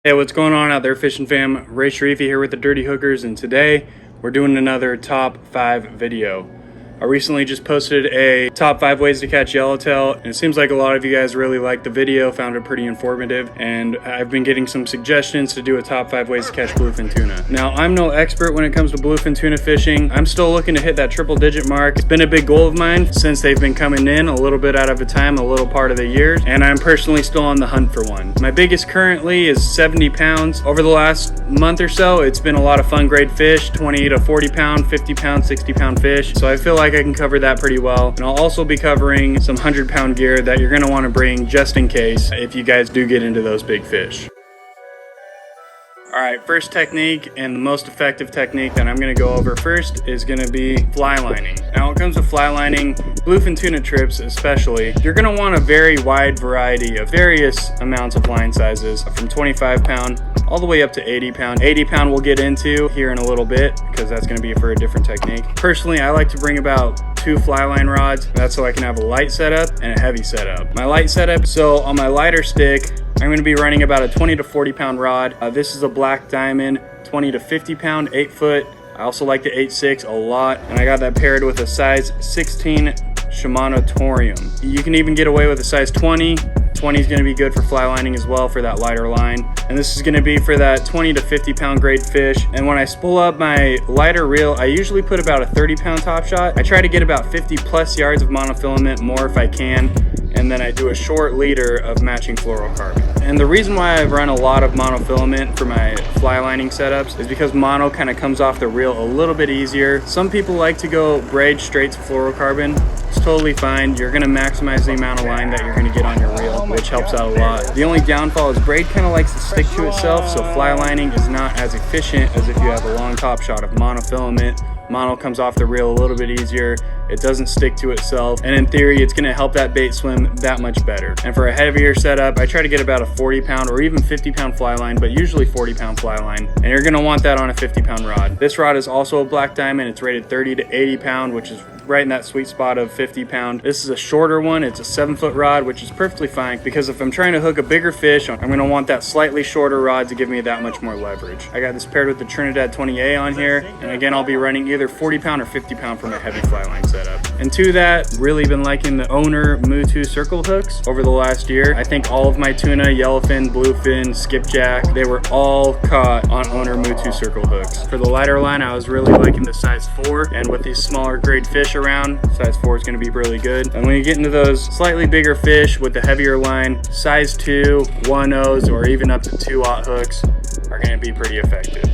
Hey, what's going on out there, fishing fam? Ray Sharifi here with the Dirty Hookers, and today we're doing another top 5 video. I recently just posted a top 5 ways to catch yellowtail, and it seems like a lot of you guys really liked the video, found it pretty informative, and I've been getting some suggestions to do a top 5 ways to catch bluefin tuna. Now, I'm no expert when it comes to bluefin tuna fishing. I'm still looking to hit that triple digit mark. It's been a big goal of mine since they've been coming in a little bit out of a time, a little part of the year, and I'm personally still on the hunt for one. My biggest currently is 70 pounds. Over the last month or so, it's been a lot of fun grade fish, 20 to 40 pound, 50 pound, 60 pound fish. So I feel like I can cover that pretty well. And I'll also be covering some 100-pound gear that you're going to want to bring just in case if you guys do get into those big fish. Alright, first technique and the most effective technique that I'm going to go over first is going to be fly lining. Now when it comes to fly lining, bluefin tuna trips especially, you're going to want a very wide variety of various amounts of line sizes from 25 pound all the way up to 80 pound. 80 pound we'll get into here in a little bit because that's going to be for a different technique. Personally, I like to bring about 2 fly line rods. That's so I can have a light setup and a heavy setup. My light setup, so on my lighter stick, I'm going to be running about a 20 to 40 pound rod. This is a black diamond, 20 to 50 pound, 8 foot. I also like the 8.6 a lot, and I got that paired with a size 16 Shimano Torium. You can even get away with a size 20. 20 is going to be good for fly lining as well for that lighter line. And this is going to be for that 20 to 50 pound grade fish. And when I spool up my lighter reel, I usually put about a 30 pound top shot. I try to get about 50 plus yards of monofilament, more if I can. And then I do a short leader of matching fluorocarbon. And the reason why I've run a lot of monofilament for my fly lining setups is because mono kind of comes off the reel a little bit easier. Some people like to go braid straight to fluorocarbon. It's totally fine. You're going to maximize the amount of line that you're going to get on your reel, which helps out a lot. The only downfall is braid kind of likes to stick to itself, so fly lining is not as efficient as if you have a long top shot of monofilament. Mono comes off the reel a little bit easier, it doesn't stick to itself, and in theory it's going to help that bait swim that much better. And for a heavier setup, I try to get about a 40 pound or even 50 pound fly line, but usually 40 pound fly line, and you're going to want that on a 50 pound rod. This rod is also a black diamond. It's rated 30 to 80 pound, which is right in that sweet spot of 50 pound. This is a shorter one. It's a 7-foot rod, which is perfectly fine because if I'm trying to hook a bigger fish, I'm going to want that slightly shorter rod to give me that much more leverage. I got this paired with the Trinidad 20A on here, and again I'll be running either 40 pound or 50 pound for my heavy fly line setup. And to that, really been liking the Owner Mutu circle hooks over the last year. I think all of my tuna, yellowfin, bluefin, skipjack, they were all caught on Owner Mutu circle hooks. For the lighter line, I was really liking the size 4, and with these smaller grade fish around, size 4 is going to be really good. And when you get into those slightly bigger fish with the heavier line, size 2, 1/0s, or even up to 2/0 hooks are going to be pretty effective.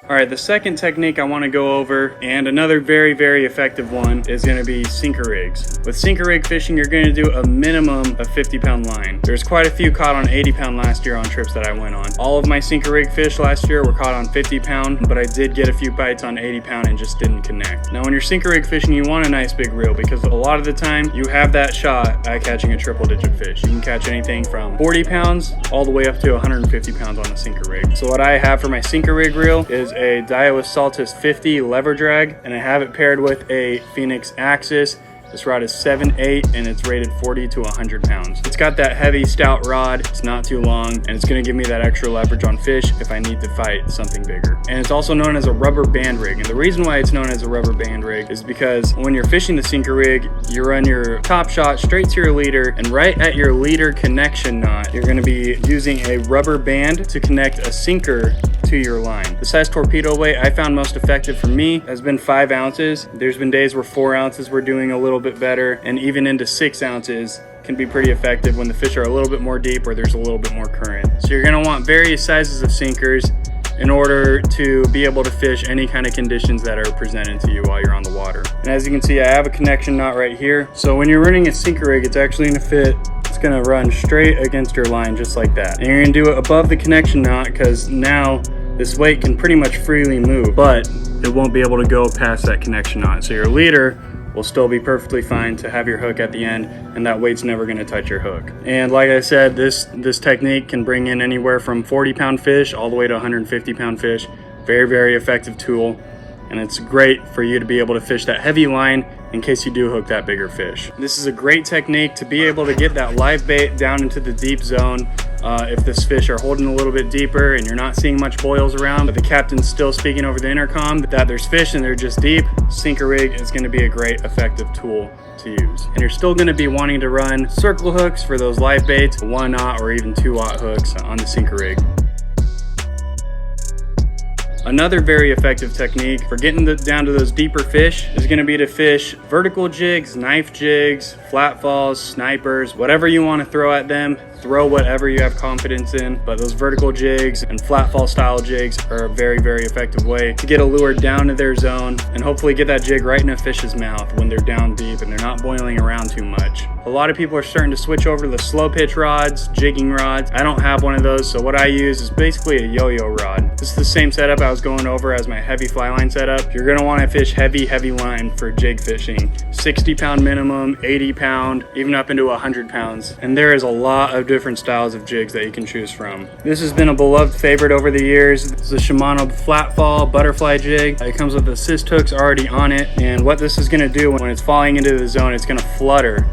Alright, the second technique I want to go over, and another very, very effective one, is going to be sinker rigs. With sinker rig fishing, you're going to do a minimum of 50 pound line. There's quite a few caught on 80 pound last year on trips that I went on. All of my sinker rig fish last year were caught on 50 pound, but I did get a few bites on 80 pound and just didn't connect. Now when you're sinker rig fishing, you want a nice big reel because a lot of the time you have that shot at catching a triple digit fish. You can catch anything from 40 pounds all the way up to 150 pounds on the sinker rig. So what I have for my sinker rig reel is a Daiwa Saltus 50 lever drag, and I have it paired with a Phoenix Axis. This rod is 7/8 and it's rated 40 to 100 pounds. It's got that heavy stout rod, it's not too long, and it's going to give me that extra leverage on fish if I need to fight something bigger. And it's also known as a rubber band rig, and the reason why it's known as a rubber band rig is because when you're fishing the sinker rig, you run your top shot straight to your leader, and right at your leader connection knot, you're going to be using a rubber band to connect a sinker to your line. The size torpedo weight I found most effective for me has been 5 ounces. There's been days where 4 ounces were doing a little bit better, and even into 6 ounces can be pretty effective when the fish are a little bit more deep or there's a little bit more current. So you're going to want various sizes of sinkers in order to be able to fish any kind of conditions that are presented to you while you're on the water. And as you can see, I have a connection knot right here. So when you're running a sinker rig, it's actually going to fit. It's going to run straight against your line just like that. And you're going to do it above the connection knot because now this weight can pretty much freely move, but it won't be able to go past that connection knot. So your leader will still be perfectly fine to have your hook at the end, and that weight's never going to touch your hook. And like I said, this technique can bring in anywhere from 40 pound fish all the way to 150 pound fish. Very, very effective tool, and it's great for you to be able to fish that heavy line in case you do hook that bigger fish. This is a great technique to be able to get that live bait down into the deep zone. If this fish are holding a little bit deeper and you're not seeing much boils around, but the captain's still speaking over the intercom that there's fish and they're just deep, sinker rig is going to be a great effective tool to use. And you're still going to be wanting to run circle hooks for those live baits, 1/0 or even 2/0 hooks on the sinker rig. Another very effective technique for getting down to those deeper fish is going to be to fish vertical jigs, knife jigs, flat falls, snipers, whatever you want to throw at them. Throw whatever you have confidence in, but those vertical jigs and flat fall style jigs are a very, very effective way to get a lure down to their zone and hopefully get that jig right in a fish's mouth when they're down deep and they're not boiling around too much. A lot of people are starting to switch over to the slow pitch rods, jigging rods. I don't have one of those, so what I use is basically a yo-yo rod. This is the same setup I was going over as my heavy fly line setup. You're gonna wanna fish heavy line for jig fishing. 60 pound minimum, 80 pound, even up into 100 pounds. And there is a lot of different styles of jigs that you can choose from. This has been a beloved favorite over the years. It's a Shimano flat fall butterfly jig. It comes with assist hooks already on it, and what this is gonna do when it's falling into the zone, it's gonna flutter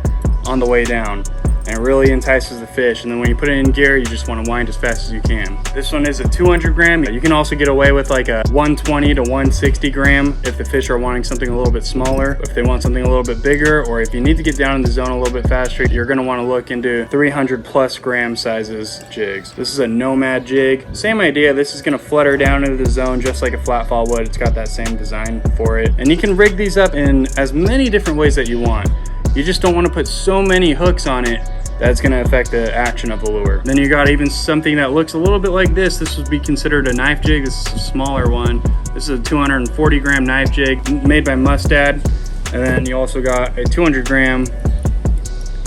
on the way down, and it really entices the fish. And then when you put it in gear, you just want to wind as fast as you can. This one is a 200 gram. You can also get away with like a 120 to 160 gram if the fish are wanting something a little bit smaller. If they want something a little bit bigger, or if you need to get down in the zone a little bit faster, you're going to want to look into 300 plus gram sizes jigs. This is a Nomad jig. Same idea. This is going to flutter down into the zone just like a flat fall would. It's got that same design for it. And you can rig these up in as many different ways that you want. You just don't want to put so many hooks on it that's going to affect the action of the lure. Then you got even something that looks a little bit like this. This would be considered a knife jig. This is a smaller one. This is a 240 gram knife jig made by Mustad. And then you also got a 200 gram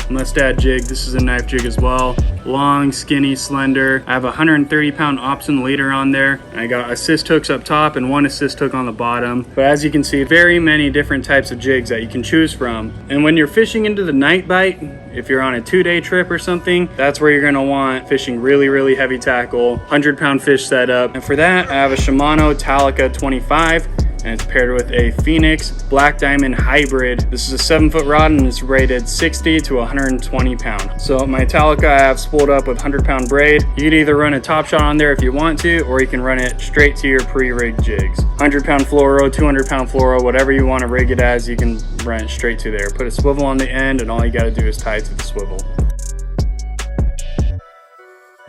Mustad jig. This is a knife jig as well. Long, skinny, slender. I have a 130 pound Opson leader on there. I got assist hooks up top and one assist hook on the bottom. But as you can see, very many different types of jigs that you can choose from. And when you're fishing into the night bite, if you're on a 2-day trip or something, that's where you're gonna want fishing really, really heavy tackle, 100 pound fish setup. And for that, I have a Shimano Talica 25. And it's paired with a Phoenix Black Diamond Hybrid. This is a 7-foot rod and it's rated 60 to 120 pound. So my Talica I have spooled up with 100 pound braid. You could either run a top shot on there if you want to, or you can run it straight to your pre-rigged jigs. 100 pound fluoro, 200 pound fluoro, whatever you want to rig it as, you can run it straight to there. Put a swivel on the end and all you got to do is tie it to the swivel.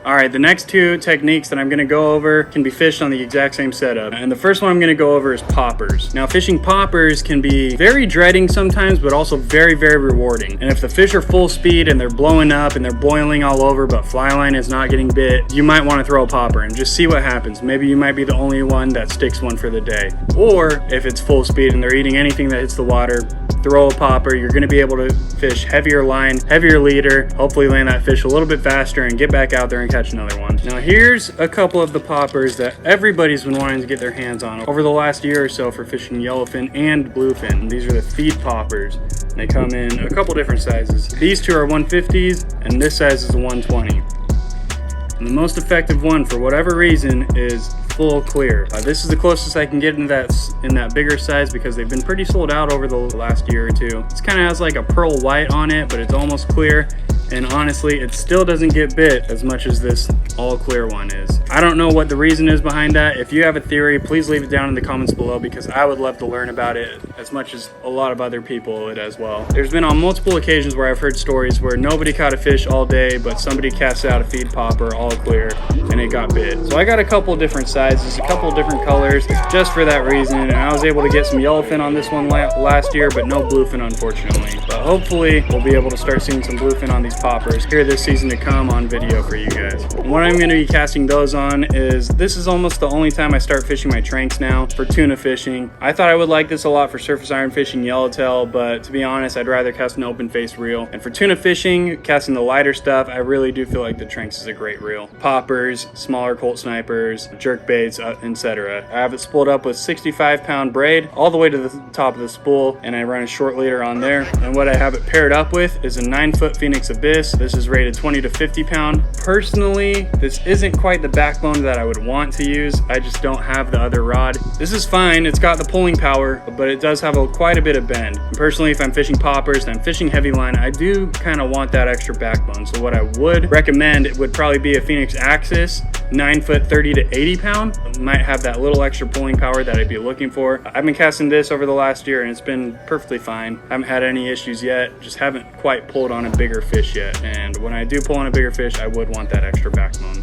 All right, the next two techniques that I'm gonna go over can be fished on the exact same setup. And the first one I'm gonna go over is poppers. Now, fishing poppers can be very dreading sometimes, but also very, very rewarding. And if the fish are full speed and they're blowing up and they're boiling all over, but fly line is not getting bit, you might wanna throw a popper and just see what happens. Maybe you might be the only one that sticks one for the day. Or if it's full speed and they're eating anything that hits the water, throw a popper. You're going to be able to fish heavier line, heavier leader, hopefully land that fish a little bit faster and get back out there and catch another one. Now here's a couple of the poppers that everybody's been wanting to get their hands on over the last year or so for fishing yellowfin and bluefin. These are the feed poppers. They come in a couple different sizes. These two are 150s and this size is a 120. And the most effective one, for whatever reason, is full clear. This is the closest I can get in that bigger size because they've been pretty sold out over the last year or two. It kind of has like a pearl white on it, but it's almost clear. And honestly, it still doesn't get bit as much as this all clear one is. I don't know what the reason is behind that. If you have a theory, please leave it down in the comments below because I would love to learn about it as much as a lot of other people would as well. There's been on multiple occasions where I've heard stories where nobody caught a fish all day, but somebody cast out a feed popper all clear and it got bit. So I got a couple different sizes, a couple different colors just for that reason. And I was able to get some yellowfin on this one last year, but no bluefin unfortunately. But hopefully we'll be able to start seeing some bluefin on these poppers here this season to come on video for you guys. What I'm going to be casting those on is, this is almost the only time I start fishing my tranks now for tuna fishing. I thought I would like this a lot for surface iron fishing yellowtail, but to be honest, I'd rather cast an open face reel. And for tuna fishing, casting the lighter stuff, I really do feel like the tranks is a great reel. Poppers, smaller Colt snipers, jerk baits, etc. I have it spooled up with 65 pound braid all the way to the top of the spool, and I run a short leader on there. And what I have it paired up with is a 9-foot Phoenix Abyss this. This is rated 20 to 50 pound. Personally, this isn't quite the backbone that I would want to use. I just don't have the other rod. This is fine. It's got the pulling power, but it does have quite a bit of bend. And personally, if I'm fishing poppers and I'm fishing heavy line, I do kind of want that extra backbone. So what I would recommend, it would probably be a Phoenix Axis, 9 foot, 30 to 80 pound. It might have that little extra pulling power that I'd be looking for. I've been casting this over the last year and it's been perfectly fine. I haven't had any issues yet, just haven't quite pulled on a bigger fish yet. And when I do pull on a bigger fish, I would want that extra backbone.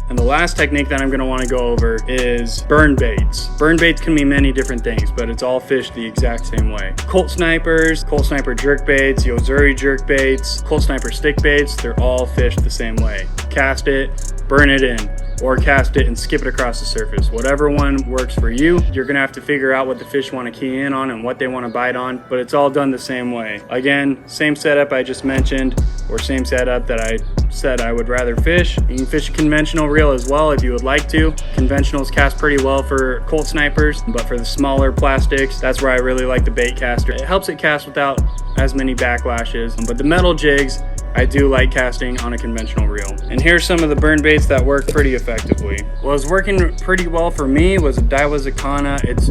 And the last technique that I'm going to want to go over is burn baits. Burn baits can mean many different things, but it's all fished the exact same way. Colt snipers, Colt sniper jerk baits, Yozuri jerk baits, Colt sniper stick baits, they're all fished the same way. Cast it, burn it in, or cast it and skip it across the surface. Whatever one works for you, you're gonna have to figure out what the fish want to key in on and what they want to bite on, but it's all done the same way. Again, same setup I just mentioned, or same setup that I said I would rather fish. You can fish a conventional reel as well if you would like to. Conventionals cast pretty well for Colt snipers, but for the smaller plastics, that's where I really like the bait caster. It helps it cast without as many backlashes, but the metal jigs, I do like casting on a conventional reel. And here's some of the burn baits that work pretty effectively. What was working pretty well for me was a Daiwa Zakana. It's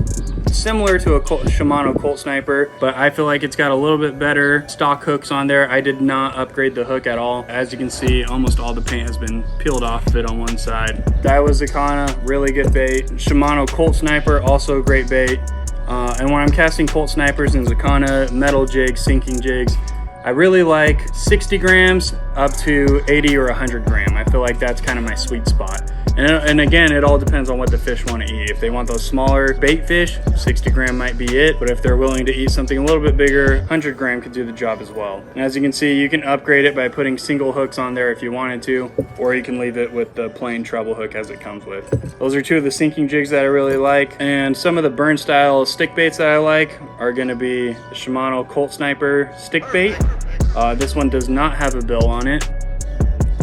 similar to a Shimano Colt Sniper, but I feel like it's got a little bit better stock hooks on there. I did not upgrade the hook at all. As you can see, almost all the paint has been peeled off of it on one side. Daiwa Zakana, really good bait. Shimano Colt Sniper, also a great bait. And when I'm casting Colt Snipers and Zakana metal jigs, sinking jigs, I really like 60 grams up to 80 or 100 gram. I feel like that's kind of my sweet spot. And again, it all depends on what the fish want to eat. If they want those smaller bait fish, 60 gram might be it. But if they're willing to eat something a little bit bigger, 100 gram could do the job as well. And as you can see, you can upgrade it by putting single hooks on there if you wanted to, or you can leave it with the plain treble hook as it comes with. Those are two of the sinking jigs that I really like. And some of the burn style stick baits that I like are gonna be the Shimano Colt Sniper stick bait. This one does not have a bill on it.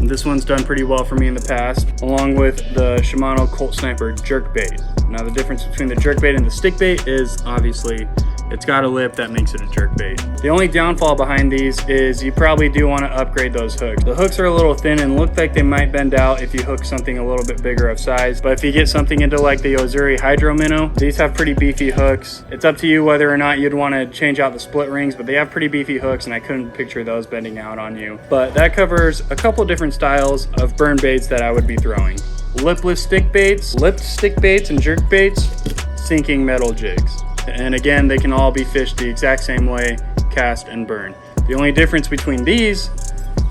This one's done pretty well for me in the past, along with the Shimano Colt Sniper jerk bait. Now the difference between the jerk bait and the stick bait is obviously it's got a lip that makes it a jerk bait. The only downfall behind these is you probably do want to upgrade those hooks. The hooks are a little thin and look like they might bend out if you hook something a little bit bigger of size. But if you get something into like the Yozuri Hydro Minnow, these have pretty beefy hooks. It's up to you whether or not you'd want to change out the split rings, but they have pretty beefy hooks and I couldn't picture those bending out on you. But that covers a couple different styles of burn baits that I would be throwing. Lipless stick baits, lipped stick baits and jerk baits, sinking metal jigs. And again, they can all be fished the exact same way, cast and burn. The only difference between these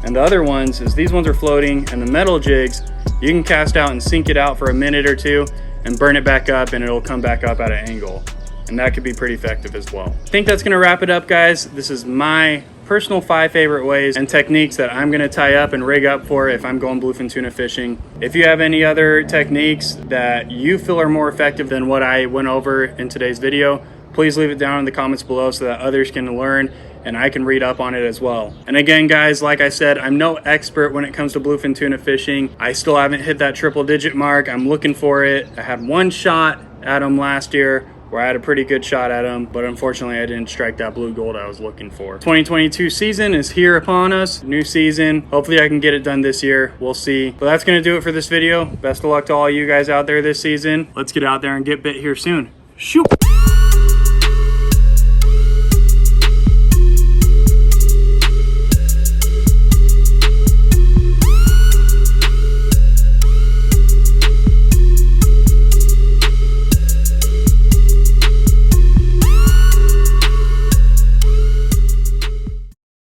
and the other ones is these ones are floating, and the metal jigs, you can cast out and sink it out for a minute or two and burn it back up and it'll come back up at an angle. And that could be pretty effective as well. I think that's gonna wrap it up, guys. This is my personal 5 favorite ways and techniques that I'm gonna tie up and rig up for if I'm going bluefin tuna fishing. If you have any other techniques that you feel are more effective than what I went over in today's video, please leave it down in the comments below so that others can learn and I can read up on it as well. And again, guys, like I said, I'm no expert when it comes to bluefin tuna fishing. I still haven't hit that triple digit mark. I'm looking for it. I had one shot at them last year where I had a pretty good shot at them, but unfortunately I didn't strike that blue gold I was looking for. 2022 season is here upon us, new season. Hopefully I can get it done this year, we'll see. But that's gonna do it for this video. Best of luck to all you guys out there this season. Let's get out there and get bit here soon. Shoot!